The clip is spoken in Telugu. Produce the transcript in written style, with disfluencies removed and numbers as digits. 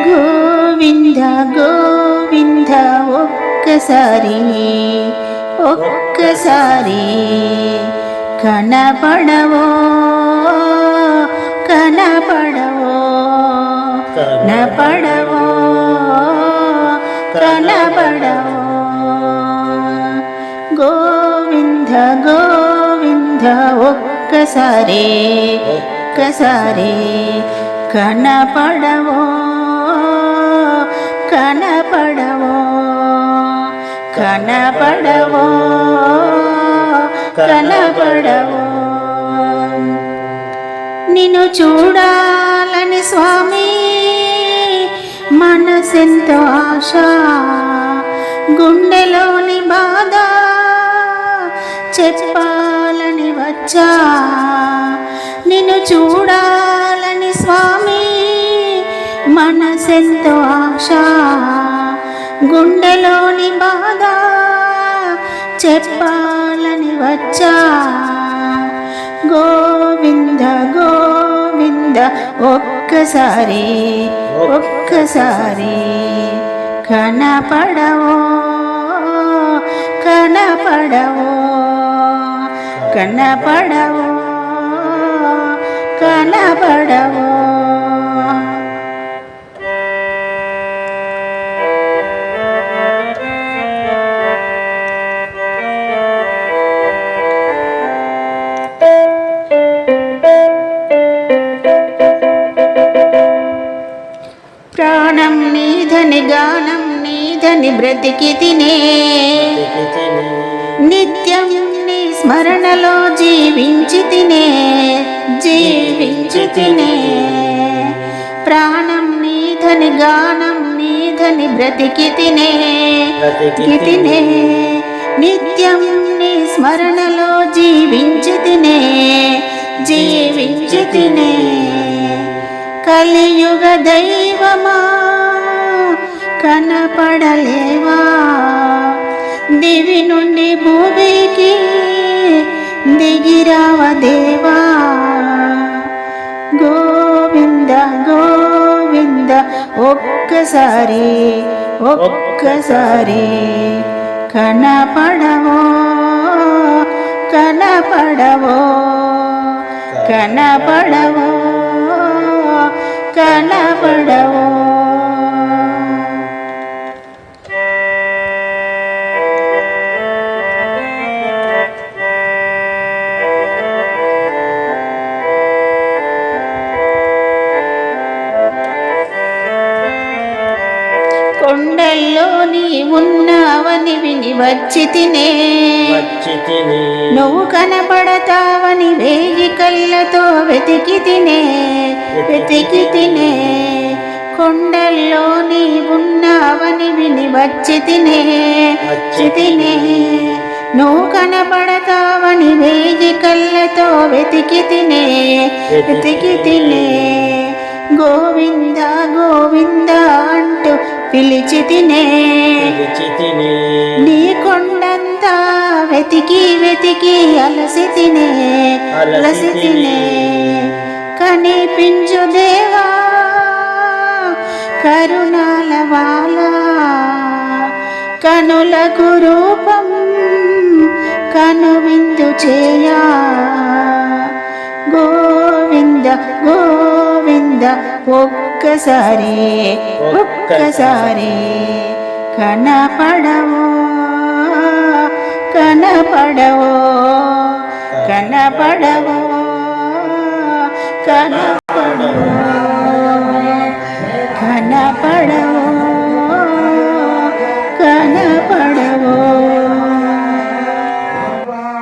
గోవింద గోవింద ఒక్కసారి ఒక్కసారి కనపడవో కనపడవో కనపడవో కనపడవో గోవింద గోవింద ఒక్కసారి ఒక్కసారి కనపడవో కనపడవో కనపడవో కనపడవో నిన్ను చూడాలని స్వామి మనసెంతో ఆశ గుండెలోని బాధ చెప్పాలని వచ్చా నిన్ను చూడాలని స్వామి మనసెంతో ఆశ గుండెలోని బాధ చెప్పాలని వచ్చా గోవింద గోవింద ఒక్కసారి ఒక్కసారి కనపడవో కనపడవో కనపడవో కనపడవో ప్రాణం నీదని గానం నీదని బ్రతికి తినే నిత్యం నీ స్మరణలో జీవించి తినే జీవించి తినే ప్రాణం నీదని గానం నీదని బ్రతికి తినే తినే నిత్యం నీ స్మరణలో జీవించి తినే జీవించి తినే కలియుగ దైవమా కనపడలేవా దివి నుండి భూమికి దిగిరావ దేవా గోవింద గోవింద ఒక్కసారి ఒక్కసారి కనపడవో కనపడవో కనపడవో కనపడవో కొండల్లో నీ ఉన్నావని విని వచ్చి తినే నువ్వు కనపడతావని వేయి కళ్ళతో వెతికి తినే వెతికి తినే కొండల్లో నీ ఉన్నావని విని వచ్చి తినే తినే నువ్వు కనపడతావని వేయి కళ్ళతో వెతికి తినే వెతికి తినే గోవింద గోవింద అంటూ పిలిచి తినే నీ కొండంతా వెతికి వెతికి అలసి తినే అలసి తినే కనిపించు దేవా కరుణాల వాలా కనులకు రూపం కనువిందు చేయా గోవింద గోవింద ఒక్కసారి ఒక్కసారి కనపడవో కనపడవో కనపడవో కనపడవో కనపడవో